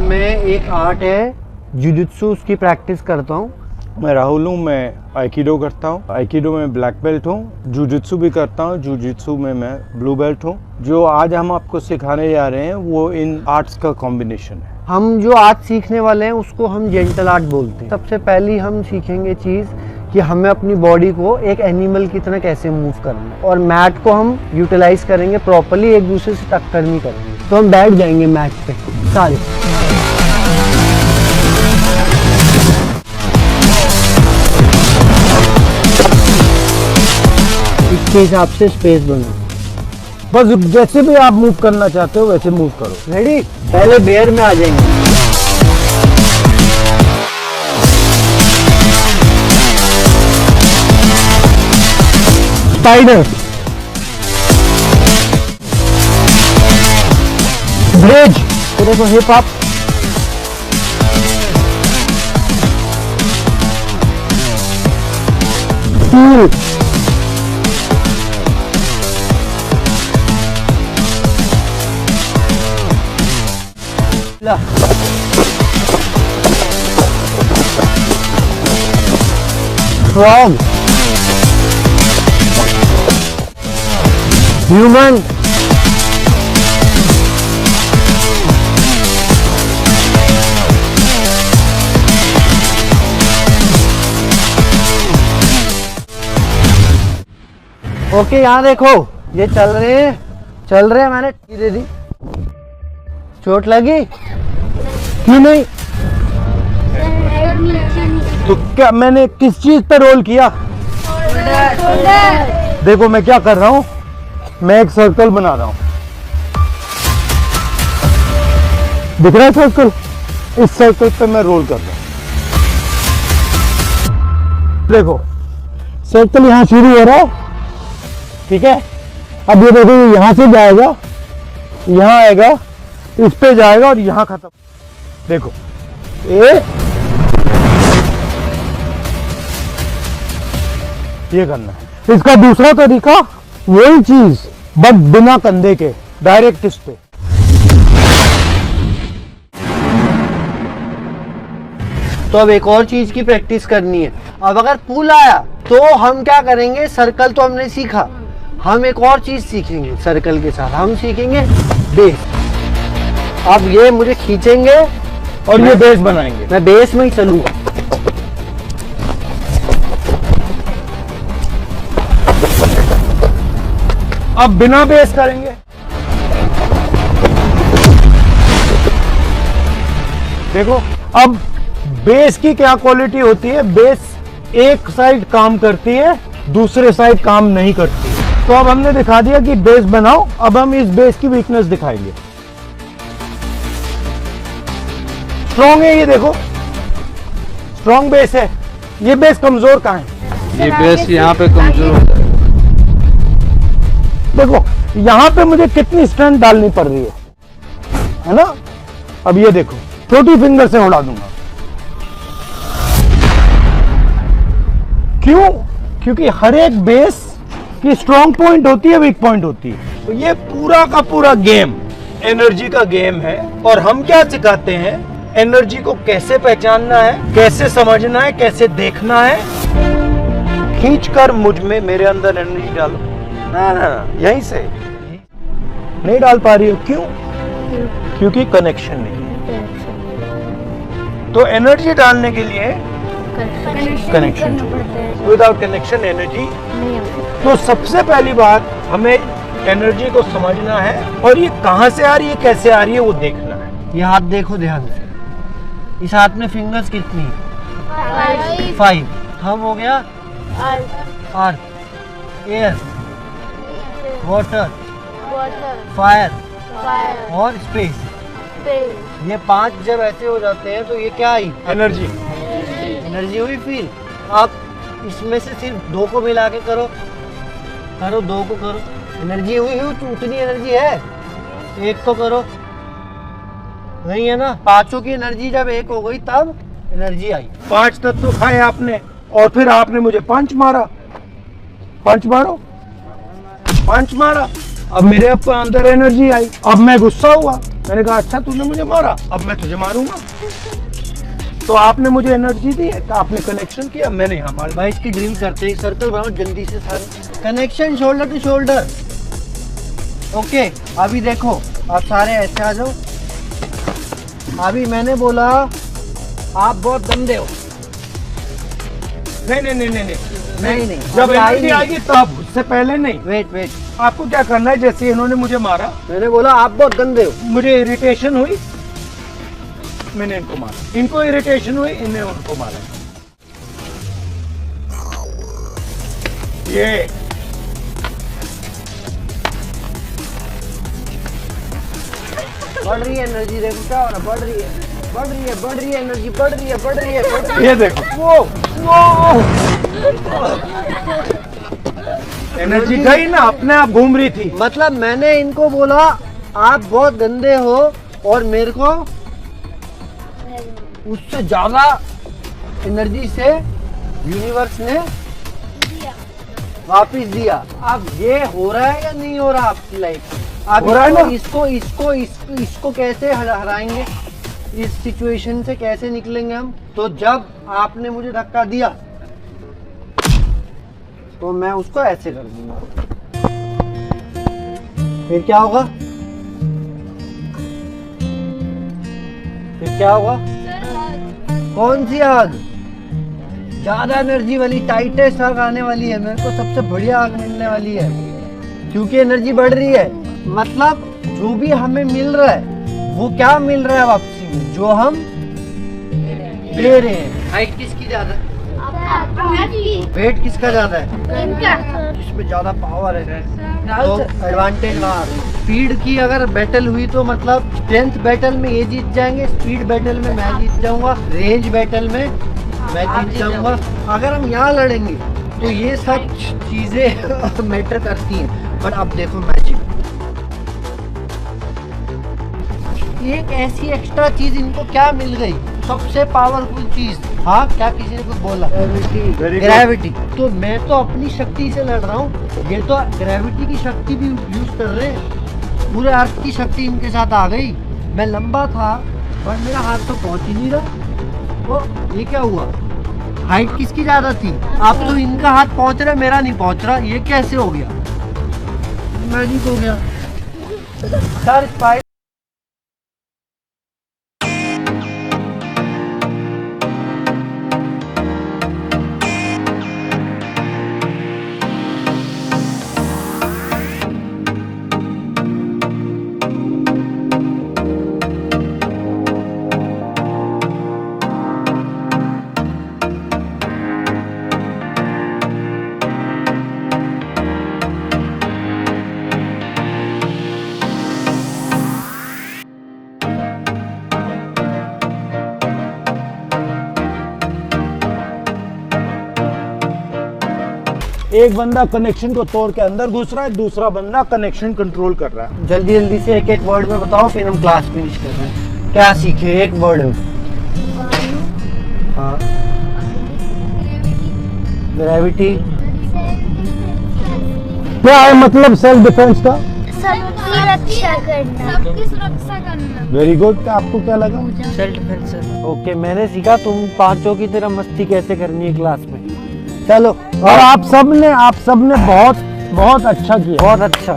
मैं एक आर्ट है जुजुत्सु, उसकी प्रैक्टिस करता हूँ। मैं राहुल हूँ, मैं आइकिडो करता हूँ। आइकिडो में ब्लैक बेल्ट हूँ। जुजुत्सु भी करता हूँ, जुजुत्सु में मैं ब्लू बेल्ट हूँ। जो आज हम आपको सिखाने जा रहे हैं वो इन आर्ट्स का कॉम्बिनेशन है। हम जो आर्ट सीखने वाले हैं उसको हम जेंटल आर्ट बोलते हैं। सबसे पहली हम सीखेंगे चीज़ कि हमें अपनी बॉडी को एक एनिमल की तरह कैसे मूव करना है, और मैट को हम यूटिलाइज करेंगे प्रॉपर्ली, एक दूसरे से टक्कर नहीं करेंगे। तो हम बैठ जाएंगे मैट पे सारे। इसके हिसाब से स्पेस बनो, बस जैसे भी आप मूव करना चाहते हो वैसे मूव करो। रेडी? पहले बेयर में आ जाएंगे। स्पाइडर, ब्रिज, तो देखो hip hop, stool, frog, human, okay, यहाँ देखो ये चल रहे हैं, मैंने दे दी। चोट लगी? क्यों नहीं? तो क्या मैंने किस चीज पे रोल किया? देखो मैं क्या कर रहा हूँ, मैं एक सर्कल बना रहा हूँ। दिख रहा है सर्कल? इस सर्कल पे मैं रोल कर रहा हूँ। देखो सर्कल यहाँ शुरू हो रहा है, ठीक है। अब ये देखो ये यहाँ से जाएगा, यहाँ आएगा, इस पे जाएगा और यहाँ खत्म। देखो ये करना है। इसका दूसरा तरीका वही चीज बट बिना कंधे के, डायरेक्ट इस पे। तो अब एक और चीज की प्रैक्टिस करनी है। अब अगर पुल आया तो हम क्या करेंगे, सर्कल तो हमने सीखा, हम एक और चीज सीखेंगे सर्कल के साथ, हम सीखेंगे बेस। अब ये मुझे खींचेंगे और ये बेस बनाएंगे। मैं बेस में ही चलूंगा। अब बिना बेस करेंगे। देखो अब बेस की क्या क्वालिटी होती है, बेस एक साइड काम करती है, दूसरे साइड काम नहीं करती। तो अब हमने दिखा दिया कि बेस बनाओ, अब हम इस बेस की वीकनेस दिखाएंगे। स्ट्रॉन्ग है ये, देखो स्ट्रॉन्ग बेस है। ये बेस कमजोर कहाँ है? ये बेस यहाँ पे कमजोर होता है। देखो यहाँ पे मुझे कितनी स्ट्रेंथ डालनी पड़ रही है ना। अब ये देखो छोटी फिंगर से उड़ा दूंगा। क्यों? क्योंकि हर एक बेस की स्ट्रॉन्ग पॉइंट होती है, वीक पॉइंट होती है। तो ये पूरा का पूरा गेम एनर्जी का गेम है। और हम क्या सिखाते हैं, एनर्जी को कैसे पहचानना है, कैसे समझना है, कैसे देखना है। खींचकर मुझ में, मेरे अंदर एनर्जी डालो। ना, यहीं से नहीं डाल पा रही हो। क्यों? क्योंकि कनेक्शन नहीं है। तो एनर्जी डालने के लिए कनेक्शन, विदाउट कनेक्शन एनर्जी। तो सबसे पहली बात हमें एनर्जी को समझना है, और ये कहां से आ रही है, कैसे आ रही है, वो देखना है। ये हाथ देखो ध्यान से, इस हाथ में फिंगर्स कितनी है? 5। हम हो गया अर्थ, एयर, वाटर, फायर और स्पेस। ये 5 जब ऐसे हो जाते हैं तो ये क्या आई? एनर्जी। एनर्जी हुई फील। आप इसमें से सिर्फ 2 को मिला के करो, 2 को करो, एनर्जी हुई तो उतनी एनर्जी है। 1 को करो, नहीं है ना। 5 की एनर्जी जब 1 हो गई तब एनर्जी आई। 5 तत्व खाए आपने और फिर आपने मुझे पंच मारा। पंच मारो, पंच मारा, अब मेरे अंदर एनर्जी आई। अब मैं गुस्सा हुआ, मैंने कहा अच्छा तूने मुझे मारा, अब मैं तुझे मारूंगा। तो आपने मुझे एनर्जी दी है, तो आपने कनेक्शन किया, मैंने यहाँ मार। भाई इसकी ड्रिल करते ही सर्कल बनाओ जल्दी से सारे, connection shoulder to shoulder. Okay अभी देखो आप सारे ऐसे आ जाओ। अभी मैंने बोला आप बहुत गंदे हो। नहीं नहीं नहीं नहीं नहीं जब अभी आई एनर्जी नहीं। आएगी तब, उससे पहले नहीं। वेट वेट, आपको क्या करना है, जैसे इन्होंने मुझे मारा, मैंने बोला आप बहुत गंदे हो। मुझे इरिटेशन हुई, मैंने इनको मारा, इनको इरिटेशन हुई, इन्हें उनको मारा। ये बढ़ रही है एनर्जी, देखो क्या हो रहा है, बढ़ रही है बढ़ रही है बढ़ रही है एनर्जी, बढ़ रही है बढ़ रही है बढ़ रही है। ये देखो, वो एनर्जी गई ना, अपने आप घूम रही थी। मतलब मैंने इनको बोला आप बहुत गंदे हो और मेरे को उससे ज्यादा एनर्जी से यूनिवर्स ने वापस दिया। अब ये हो रहा है या नहीं हो रहा आपकी लाइफ? आप हो रहा है ना? इसको कैसे हराएंगे, इस सिचुएशन से कैसे निकलेंगे हम? तो जब आपने मुझे धक्का दिया तो मैं उसको ऐसे कर दूंगा, फिर क्या होगा? फिर क्या होगा? कौन सी आग? ज्यादा एनर्जी वाली, टाइटेस्ट आग आने वाली है, मेरे को सबसे बढ़िया आग मिलने वाली है, क्योंकि एनर्जी बढ़ रही है। मतलब जो भी हमें मिल रहा है वो क्या मिल रहा है वापसी में, जो हम दे रहे हैं। हाइट किसकी ज्यादा है? वेट किसका ज्यादा है? जिसमें ज्यादा पावर है तो एडवांटेज वहाँ। स्पीड की अगर बैटल हुई तो मतलब स्ट्रेंथ बैटल में ये जीत जाएंगे, स्पीड बैटल में मैं जीत जाऊंगा, रेंज बैटल में मैं जीत जाऊंगा। अगर हम यहाँ लड़ेंगे तो ये सब चीजें मैटर करती हैं। पर अब देखो मैजिक, एक ऐसी एक्स्ट्रा चीज इनको क्या मिल गई, सबसे पावरफुल चीज। हाँ क्या किसी ने कुछ बोला? ग्रेविटी। तो मैं तो अपनी शक्ति से लड़ रहा हूँ, ये तो ग्रेविटी की शक्ति भी यूज कर रहे हैं। पूरे अर्थ की शक्ति इनके साथ आ गई। मैं लंबा था पर मेरा हाथ तो पहुंच ही नहीं रहा। तो ये क्या हुआ? हाइट किसकी ज्यादा थी? अब तो इनका हाथ पहुंच रहा है, मेरा नहीं पहुंच रहा। ये कैसे हो गया? मैजिक हो गया सर। स्पाइडर एक बंदा कनेक्शन को तोड़ के अंदर घुस रहा है, दूसरा बंदा कनेक्शन कंट्रोल कर रहा है। जल्दी जल्दी से एक एक वर्ड में बताओ, फिर हम क्लास फिनिश कर रहे हैं। क्या सीखे एक वर्ड में? हाँ ग्रेविटी। क्या है मतलब सेल्फ डिफेंस का? सबकी रक्षा करना, सबकी सुरक्षा करना। Very good. आपको क्या लगा? Self defence. ओके मैंने सीखा तुम पांचों की तरह मस्ती कैसे करनी है क्लास में। चलो। और आप सब ने बहुत बहुत अच्छा किया। बहुत अच्छा।